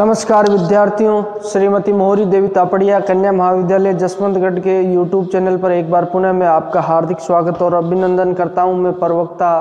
नमस्कार विद्यार्थियों, श्रीमती मोहरी देवी तापड़िया कन्या महाविद्यालय जसवंतगढ़ के यूट्यूब चैनल पर एक बार पुनः मैं आपका हार्दिक स्वागत और अभिनंदन करता हूं। मैं प्रवक्ता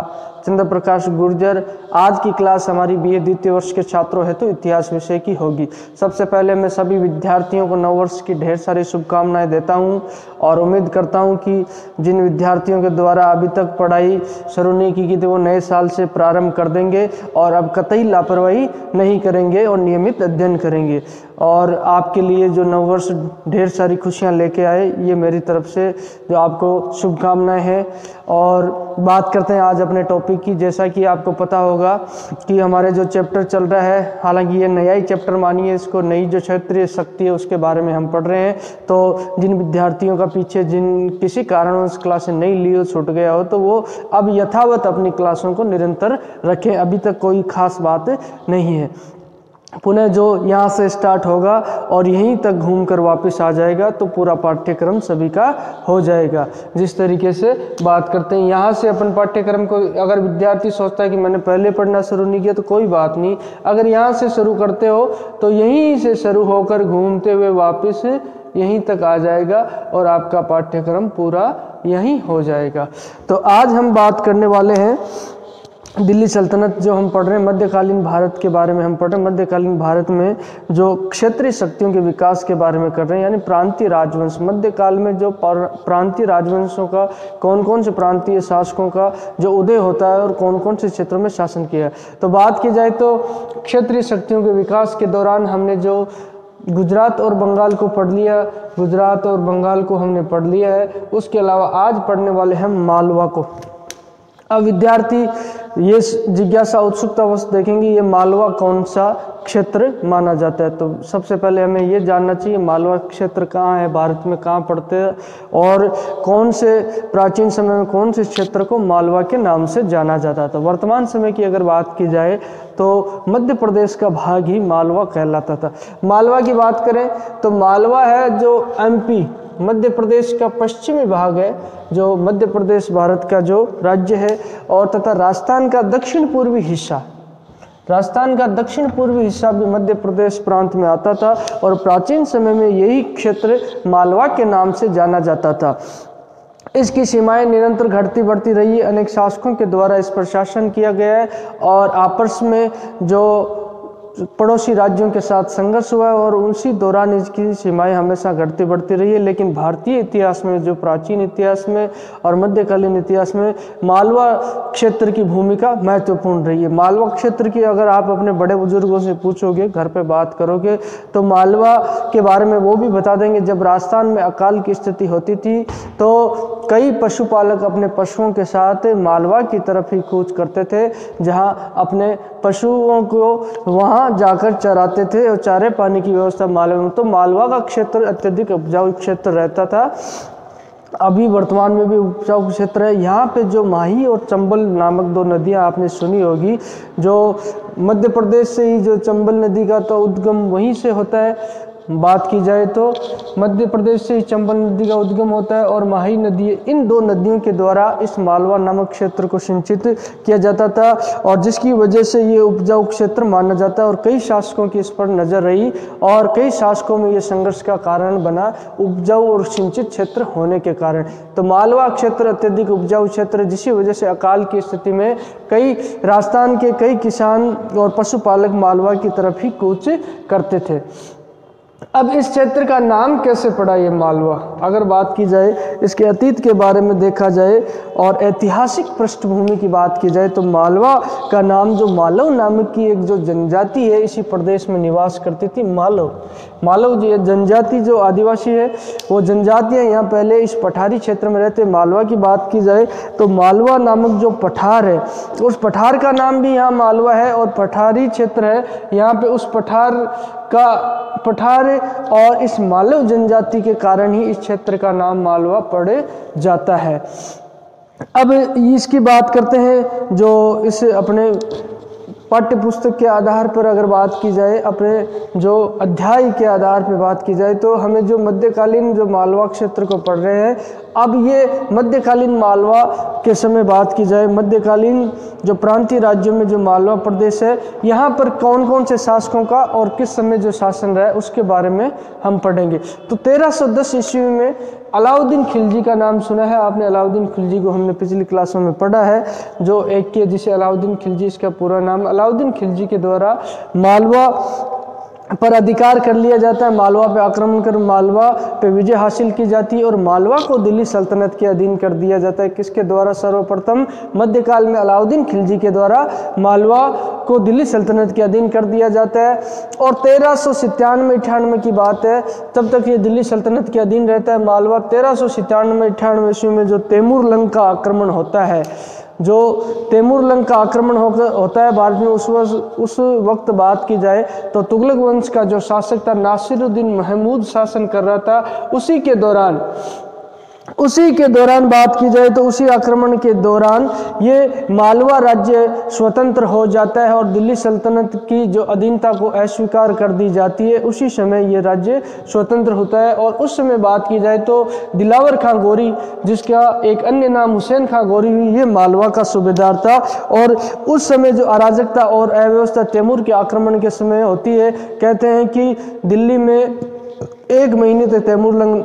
चंद्र प्रकाश गुर्जर। आज की क्लास हमारी बीए द्वितीय वर्ष के छात्रों हेतु इतिहास विषय की होगी। सबसे पहले मैं सभी विद्यार्थियों को नववर्ष की ढेर सारी शुभकामनाएं देता हूं और उम्मीद करता हूं कि जिन विद्यार्थियों के द्वारा अभी तक पढ़ाई शुरू नहीं की थी वो नए साल से प्रारंभ कर देंगे और अब कतई लापरवाही नहीं करेंगे और नियमित अध्ययन करेंगे। और आपके लिए जो नववर्ष ढेर सारी खुशियां लेके आए, ये मेरी तरफ से जो आपको शुभकामनाएं हैं। और बात करते हैं आज अपने टॉपिक की। जैसा कि आपको पता होगा कि हमारे जो चैप्टर चल रहा है, हालांकि ये नया ही चैप्टर मानिए इसको, नई जो क्षेत्रीय शक्ति है उसके बारे में हम पढ़ रहे हैं। तो जिन विद्यार्थियों का पीछे जिन किसी कारणवश क्लासें नहीं ली हो, छूट गया हो, तो वो अब यथावत अपनी क्लासों को निरंतर रखें। अभी तक कोई खास बात नहीं है। पुनः जो यहाँ से स्टार्ट होगा और यहीं तक घूमकर वापस आ जाएगा तो पूरा पाठ्यक्रम सभी का हो जाएगा। जिस तरीके से बात करते हैं यहाँ से अपन पाठ्यक्रम को, अगर विद्यार्थी सोचता है कि मैंने पहले पढ़ना शुरू नहीं किया तो कोई बात नहीं। अगर यहाँ से शुरू करते हो तो यहीं से शुरू होकर घूमते हुए वापस यहीं तक आ जाएगा और आपका पाठ्यक्रम पूरा यहीं हो जाएगा। तो आज हम बात करने वाले हैं दिल्ली सल्तनत, जो हम पढ़ रहे हैं मध्यकालीन भारत के बारे में हम पढ़ रहे हैं। मध्यकालीन भारत में जो क्षेत्रीय शक्तियों के विकास के बारे में कर रहे हैं, यानी प्रांतीय राजवंश। मध्यकाल में जो प्रांतीय राजवंशों का, कौन कौन से प्रांतीय शासकों का जो उदय होता है और कौन कौन से क्षेत्रों में शासन किया है। तो बात की जाए तो क्षेत्रीय शक्तियों के विकास के दौरान हमने जो गुजरात और बंगाल को पढ़ लिया, गुजरात और बंगाल को हमने पढ़ लिया है। उसके अलावा आज पढ़ने वाले हैं मालवा को। अब विद्यार्थी ये जिज्ञासा उत्सुकतावश देखेंगे ये मालवा कौन सा क्षेत्र माना जाता है। तो सबसे पहले हमें ये जानना चाहिए मालवा क्षेत्र कहाँ है, भारत में कहाँ पड़ते हैं और कौन से प्राचीन समय में कौन से क्षेत्र को मालवा के नाम से जाना जाता था। वर्तमान समय की अगर बात की जाए तो मध्य प्रदेश का भाग ही मालवा कहलाता था। मालवा की बात करें तो मालवा है जो एमपी मध्य प्रदेश का पश्चिमी भाग है, जो मध्य प्रदेश भारत का जो राज्य है, और तथा राजस्थान का दक्षिण पूर्वी हिस्सा, राजस्थान का दक्षिण पूर्वी हिस्सा भी मध्य प्रदेश प्रांत में आता था और प्राचीन समय में यही क्षेत्र मालवा के नाम से जाना जाता था। इसकी सीमाएं निरंतर घटती बढ़ती रही है। अनेक शासकों के द्वारा इस पर शासन किया गया है और आपस में जो पड़ोसी राज्यों के साथ संघर्ष हुआ है और उसी दौरान इसकी सीमाएं हमेशा घटती बढ़ती रही है। लेकिन भारतीय इतिहास में, जो प्राचीन इतिहास में और मध्यकालीन इतिहास में मालवा क्षेत्र की भूमिका महत्वपूर्ण रही है। मालवा क्षेत्र की अगर आप अपने बड़े बुजुर्गों से पूछोगे, घर पे बात करोगे, तो मालवा के बारे में वो भी बता देंगे जब राजस्थान में अकाल की स्थिति होती थी तो कई पशुपालक अपने पशुओं के साथ मालवा की तरफ ही कूच करते थे, जहां अपने पशुओं को वहां जाकर चराते थे और चारे पानी की व्यवस्था मालवा में। तो मालवा का क्षेत्र अत्यधिक उपजाऊ क्षेत्र रहता था। अभी वर्तमान में भी उपजाऊ क्षेत्र है। यहाँ पे जो माही और चंबल नामक दो नदियाँ आपने सुनी होगी, जो मध्य प्रदेश से ही जो चंबल नदी का तो उद्गम वहीं से होता है। बात की जाए तो मध्य प्रदेश से चंबल नदी का उद्गम होता है और माही नदी, इन दो नदियों के द्वारा इस मालवा नामक क्षेत्र को सिंचित किया जाता था और जिसकी वजह से ये उपजाऊ क्षेत्र माना जाता है। और कई शासकों की इस पर नजर रही और कई शासकों में ये संघर्ष का कारण बना, उपजाऊ और सिंचित क्षेत्र होने के कारण। तो मालवा क्षेत्र अत्यधिक उपजाऊ क्षेत्र, जिसकी वजह से अकाल की स्थिति में कई राजस्थान के कई किसान और पशुपालक मालवा की तरफ ही कूच करते थे। अब इस क्षेत्र का नाम कैसे पड़ा ये मालवा, अगर बात की जाए, इसके अतीत के बारे में देखा जाए और ऐतिहासिक पृष्ठभूमि की बात की जाए तो मालवा का नाम जो मालव नामक की एक जो जनजाति है इसी प्रदेश में निवास करती थी। मालव जो जनजाति, जो आदिवासी है, वो जनजातियाँ यहाँ पहले इस पठारी क्षेत्र में रहते। मालवा की बात की जाए तो मालवा नामक जो पठार है, उस पठार का नाम भी यहाँ मालवा है और पठारी क्षेत्र है। यहाँ पे उस पठार और इस मालव जनजाति के कारण ही इस क्षेत्र का नाम मालवा पड़ जाता है। अब इसकी बात करते हैं जो इस अपने पाठ्य पुस्तक के आधार पर अगर बात की जाए, अपने जो अध्याय के आधार पर बात की जाए, तो हमें जो मध्यकालीन जो मालवा क्षेत्र को पढ़ रहे हैं, अब ये मध्यकालीन मालवा के समय बात की जाए, मध्यकालीन जो प्रांतीय राज्यों में जो मालवा प्रदेश है, यहाँ पर कौन कौन से शासकों का और किस समय जो शासन रहा है उसके बारे में हम पढ़ेंगे। तो 1310 ईस्वी में अलाउद्दीन खिलजी का नाम सुना है आपने। अलाउद्दीन खिलजी को हमने पिछली क्लासों में पढ़ा है, जो एक के जिसे अलाउद्दीन खिलजी इसका पूरा नाम। अलाउद्दीन खिलजी के द्वारा मालवा पर अधिकार कर लिया जाता है, मालवा पे आक्रमण कर मालवा पे विजय हासिल की जाती है और मालवा को दिल्ली सल्तनत के अधीन कर दिया जाता है। किसके द्वारा? सर्वप्रथम मध्यकाल में अलाउद्दीन खिलजी के द्वारा मालवा को दिल्ली सल्तनत के अधीन कर दिया जाता है। और 1397-98 की बात है, तब तक ये दिल्ली सल्तनत के अधीन रहता है मालवा। 1397-98 ईस्वी में जो तैमूर लंग का आक्रमण होता है, जो तैमूर लंग का आक्रमण होता है भारत में, उस वक्त बात की जाए तो तुगलक वंश का जो शासक था नासिरुद्दीन महमूद शासन कर रहा था। उसी के दौरान बात की जाए तो उसी आक्रमण के दौरान ये मालवा राज्य स्वतंत्र हो जाता है और दिल्ली सल्तनत की जो अधीनता को अस्वीकार कर दी जाती है। उसी समय ये राज्य स्वतंत्र होता है। और उस समय बात की जाए तो दिलावर खां गोरी, जिसका एक अन्य नाम हुसैन खां गोरी हुई, ये मालवा का सूबेदार था। और उस समय जो अराजकता और अव्यवस्था तैमूर के आक्रमण के समय होती है, कहते हैं कि दिल्ली में 1 महीने तक तैमूर लंग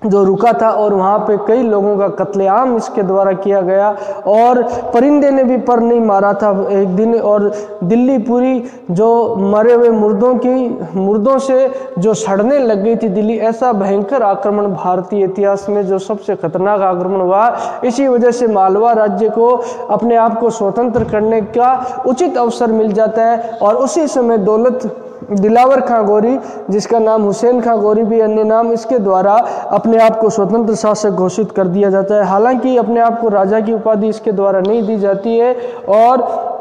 जो रुका था और वहाँ पे कई लोगों का कत्लेआम इसके द्वारा किया गया और परिंदे ने भी पर नहीं मारा था एक दिन। और दिल्ली पूरी जो मरे हुए मुर्दों से जो सड़ने लग गई थी दिल्ली, ऐसा भयंकर आक्रमण भारतीय इतिहास में जो सबसे खतरनाक आक्रमण हुआ। इसी वजह से मालवा राज्य को अपने आप को स्वतंत्र करने का उचित अवसर मिल जाता है। और उसी समय दिलावर खां गोरी, जिसका नाम हुसैन खां गोरी भी अन्य नाम, इसके द्वारा अपने आप को स्वतंत्र शासक घोषित कर दिया जाता है। हालांकि अपने आप को राजा की उपाधि इसके द्वारा नहीं दी जाती है और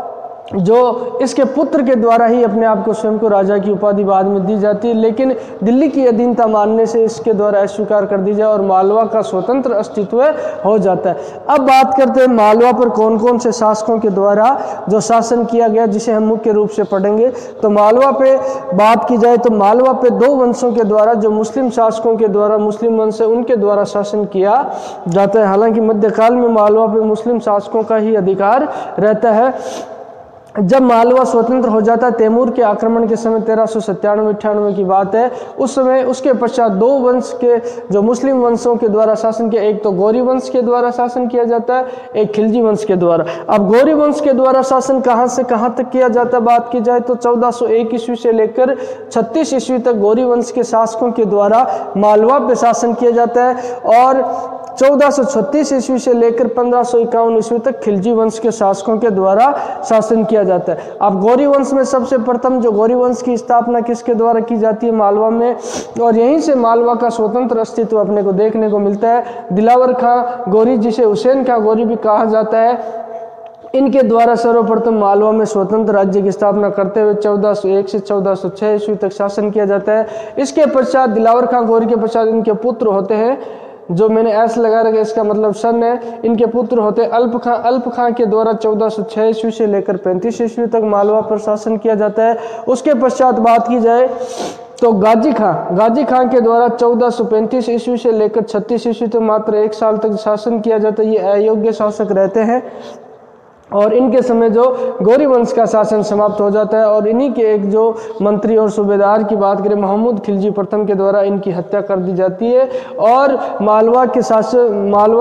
जो इसके पुत्र के द्वारा ही अपने आप को स्वयं को राजा की उपाधि बाद में दी जाती है। लेकिन दिल्ली की अधीनता मानने से इसके द्वारा अस्वीकार कर दी जाए और मालवा का स्वतंत्र अस्तित्व हो जाता है। अब बात करते हैं मालवा पर कौन कौन से शासकों के द्वारा जो शासन किया गया, जिसे हम मुख्य रूप से पढ़ेंगे। तो मालवा पे बात की जाए तो मालवा पे 2 वंशों के द्वारा, जो मुस्लिम शासकों के द्वारा, मुस्लिम वंश है उनके द्वारा शासन किया जाता है। हालांकि मध्यकाल में मालवा पे मुस्लिम शासकों का ही अधिकार रहता है। जब मालवा स्वतंत्र हो जाता है तैमूर के आक्रमण के समय 1397-98 की बात है, उस समय उसके पश्चात 2 वंश के जो मुस्लिम वंशों के द्वारा शासन किया, एक तो गौरी वंश के द्वारा शासन किया जाता है, एक खिलजी वंश के द्वारा। अब गौरी वंश के द्वारा शासन कहाँ से कहाँ तक किया जाता है बात की जाए तो 1401 ईस्वी से लेकर 36 ईस्वी तक गौरी वंश के शासकों के द्वारा मालवा पे शासन किया जाता है और 1436 ईस्वी से लेकर 1551 ईस्वी तक खिलजी वंश के शासकों के द्वारा शासन किया जाता है। अब गौरी वंश में सबसे प्रथम जो गौरी वंश की स्थापना किसके द्वारा की जाती है? मालवा में, और यहीं से मालवा का स्वतंत्र अस्तित्व अपने को देखने को मिलता है। दिलावर खां गोरी, जिसे हुसैन खां गोरी भी कहा जाता है, इनके द्वारा सर्वप्रथम मालवा में स्वतंत्र राज्य की स्थापना करते हुए 1401 से 1406 ईस्वी तक शासन किया जाता है। इसके पश्चात दिलावर खां गोरी के पश्चात इनके पुत्र होते हैं, जो मैंने ऐस लगा रखा, इसका मतलब सन है। इनके पुत्र होते अल्प खां के द्वारा 1406 ईस्वी से लेकर 35 ईस्वी तक मालवा पर शासन किया जाता है। उसके पश्चात बात की जाए तो गाजी खां के द्वारा 1435 ईस्वी से लेकर 36 ईस्वी तक मात्र 1 साल तक शासन किया जाता है। ये अयोग्य शासक रहते हैं और इनके समय जो गौरी वंश का शासन समाप्त हो जाता है और इन्हीं के एक जो मंत्री और सूबेदार की बात करें, महमूद खिलजी प्रथम के द्वारा इनकी हत्या कर दी जाती है और मालवा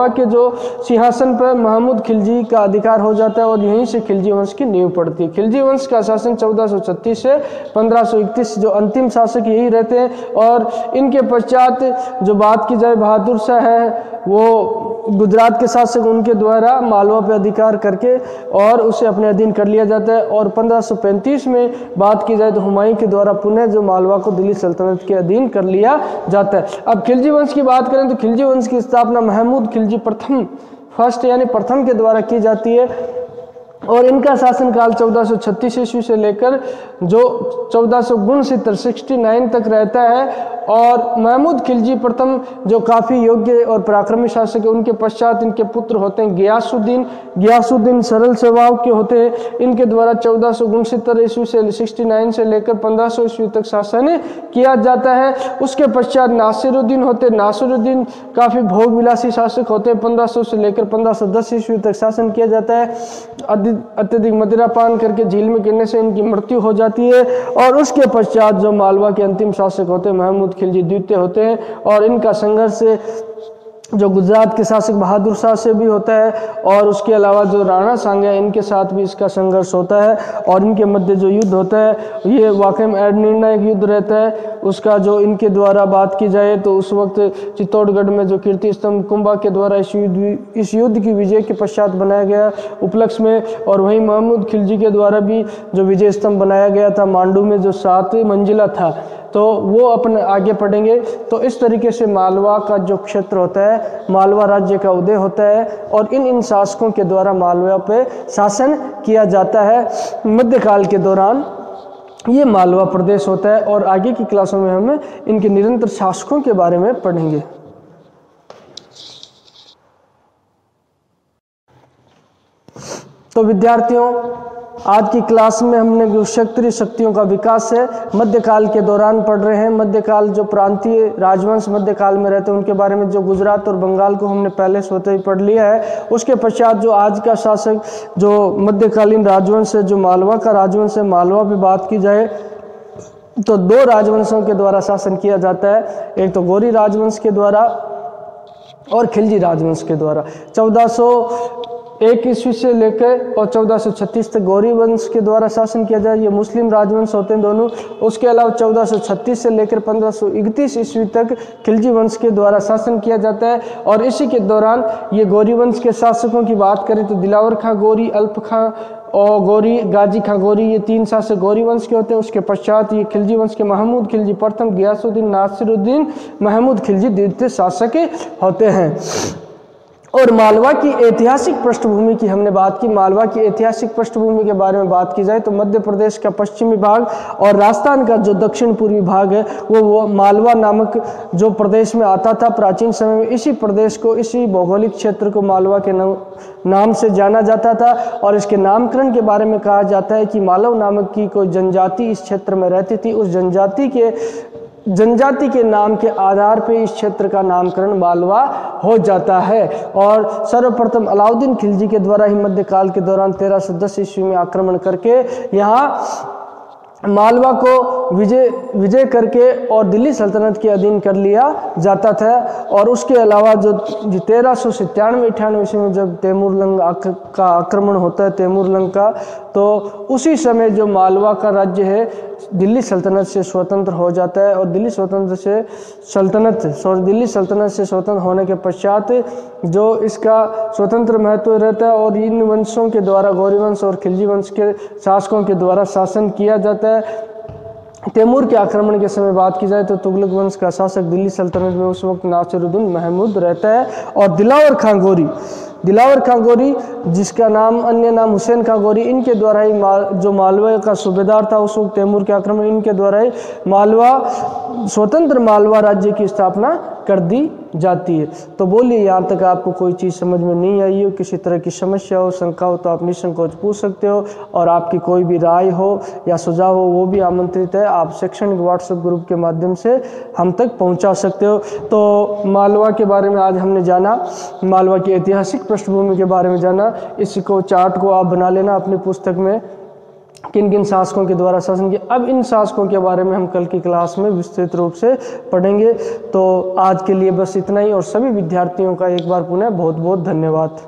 के जो सिंहासन पर महमूद खिलजी का अधिकार हो जाता है और यहीं से खिलजी वंश की नींव पड़ती है। खिलजी वंश का शासन 1436 से 1531 जो अंतिम शासक यही रहते हैं। और इनके पश्चात जो बात की जाए बहादुर शाह है, वो गुजरात के शासक, उनके द्वारा मालवा पर अधिकार करके और उसे अपने अधीन कर लिया जाता है। और 1535 में बात की जाए तो हुमायूं के द्वारा पुनः जो मालवा को दिल्ली सल्तनत के अधीन कर लिया जाता है। अब खिलजी वंश की बात करें तो खिलजी वंश की स्थापना महमूद खिलजी प्रथम के द्वारा की जाती है और इनका शासनकाल 1436 ईस्वी से लेकर जो 1469 तक रहता है। और महमूद खिलजी प्रथम जो काफ़ी योग्य और पराक्रमी शासक है, उनके पश्चात इनके पुत्र होते हैं गियासुद्दीन सरल स्वभाव के होते हैं। इनके द्वारा 1469 ईस्वी से 69 से लेकर 1500 ईस्वी तक शासन किया जाता है। उसके पश्चात नासिरुद्दीन होते, नासिरुद्दीन काफ़ी भोग विलासी शासक होते हैं। 1500 से लेकर 1510 ईस्वी तक शासन किया जाता है। अत्यधिक मदिरा पान करके झील में गिरने से इनकी मृत्यु हो जाती है। और उसके पश्चात जो मालवा के अंतिम शासक होते हैं महमूद खिलजी द्वितीय होते हैं, और इनका संघर्ष जो गुजरात के शासक बहादुर शाह से भी होता है, और उसके अलावा जो राणा सांगा है इनके साथ भी इसका संघर्ष होता है। और इनके मध्य जो युद्ध होता है ये वाकई में निर्णायक युद्ध रहता है। उसका जो इनके द्वारा बात की जाए तो उस वक्त चित्तौड़गढ़ में जो कीर्ति स्तंभ कुंभा के द्वारा इस युद्ध की विजय के पश्चात बनाया गया उपलक्ष्य में, और वहीं महमूद खिलजी के द्वारा भी जो विजय स्तंभ बनाया गया था मांडू में जो 7 मंजिला था, तो वो अपने आगे पढ़ेंगे। तो इस तरीके से मालवा का जो क्षेत्र होता है, मालवा राज्य का उदय होता है, और इन शासकों के द्वारा मालवा पे शासन किया जाता है। मध्यकाल के दौरान ये मालवा प्रदेश होता है, और आगे की क्लासों में हम इनके निरंतर शासकों के बारे में पढ़ेंगे। तो विद्यार्थियों, आज की क्लास में हमने जो क्षत्रिय शक्तियों का विकास है मध्यकाल के दौरान पढ़ रहे हैं। मध्यकाल जो प्रांतीय राजवंश मध्यकाल में रहते हैं उनके बारे में, जो गुजरात और बंगाल को हमने पहले स्वतः ही पढ़ लिया है। उसके पश्चात जो आज का शासक जो मध्यकालीन राजवंश है, जो मालवा का राजवंश है, मालवा पे बात की जाए तो 2 राजवंशों के द्वारा शासन किया जाता है। एक तो गौरी राजवंश के द्वारा और खिलजी राजवंश के द्वारा। 1401 ईस्वी से लेकर और 1436 तक गौरी वंश के द्वारा शासन किया जाए, ये मुस्लिम राजवंश होते हैं दोनों। उसके अलावा 1436 से लेकर 1531 ईस्वी तक खिलजी वंश के द्वारा शासन किया जाता है। और इसी के दौरान ये गौरी वंश के शासकों की बात करें तो दिलावर खां गौरी, अल्प खां और गौरी, गाजी खां गौरी, ये 3 शासक गौरी वंश के होते हैं। उसके पश्चात ये खिलजी वंश के महमूद खिलजी प्रथम, गियासुद्दीन, नासिरुद्दीन, महमूद खिलजी द्वितीय शासक होते हैं। और मालवा की ऐतिहासिक पृष्ठभूमि की हमने बात की। मालवा की ऐतिहासिक पृष्ठभूमि के बारे में बात की जाए तो मध्य प्रदेश का पश्चिमी भाग और राजस्थान का जो दक्षिण पूर्वी भाग है वो मालवा नामक जो प्रदेश में आता था प्राचीन समय में। इसी प्रदेश को, इसी भौगोलिक क्षेत्र को मालवा के नाम से जाना जाता था। और इसके नामकरण के बारे में कहा जाता है कि मालव नामक की कोई जनजाति इस क्षेत्र में रहती थी। उस जनजाति के नाम के आधार पे इस क्षेत्र का नामकरण मालवा हो जाता है। और सर्वप्रथम अलाउद्दीन खिलजी के द्वारा ही मध्यकाल के दौरान 1310 ईस्वी में आक्रमण करके यहाँ मालवा को विजय करके और दिल्ली सल्तनत के अधीन कर लिया जाता था। और उसके अलावा जो 1397-98 ईस्वी में जब तैमूरलंग का आक्रमण होता है, तैमूरलंग का, तो उसी समय जो मालवा का राज्य है दिल्ली सल्तनत से स्वतंत्र हो जाता है। और दिल्ली सल्तनत से स्वतंत्र होने के पश्चात जो इसका स्वतंत्र महत्व रहता है और इन वंशों के द्वारा, गौरी वंश और खिलजी वंश के शासकों के द्वारा शासन किया जाता है। तैमूर के आक्रमण के समय बात की जाए तो तुगलक वंश का शासक दिल्ली सल्तनत में उस वक्त नासिरुद्दीन महमूद रहता है। और दिलावर खां गौरी जिसका नाम अन्य नाम हुसैन खां गौरी, इनके द्वारा ही जो मालवा का सूबेदार था उस वक्त तैमूर के आक्रमण, इनके द्वारा ही स्वतंत्र मालवा राज्य की स्थापना कर दी जाती है। तो बोलिए, यहाँ तक आपको कोई चीज़ समझ में नहीं आई हो, किसी तरह की समस्या हो, शंका हो तो आप निसंकोच पूछ सकते हो। और आपकी कोई भी राय हो या सुझाव हो वो भी आमंत्रित है, आप शैक्षणिक व्हाट्सएप ग्रुप के माध्यम से हम तक पहुँचा सकते हो। तो मालवा के बारे में आज हमने जाना, मालवा की ऐतिहासिक पृष्ठभूमि के बारे में जाना। इसको चार्ट को आप बना लेना अपनी पुस्तक में, किन किन शासकों के द्वारा शासन किया। अब इन शासकों के बारे में हम कल की क्लास में विस्तृत रूप से पढ़ेंगे। तो आज के लिए बस इतना ही, और सभी विद्यार्थियों का एक बार पुनः बहुत बहुत धन्यवाद।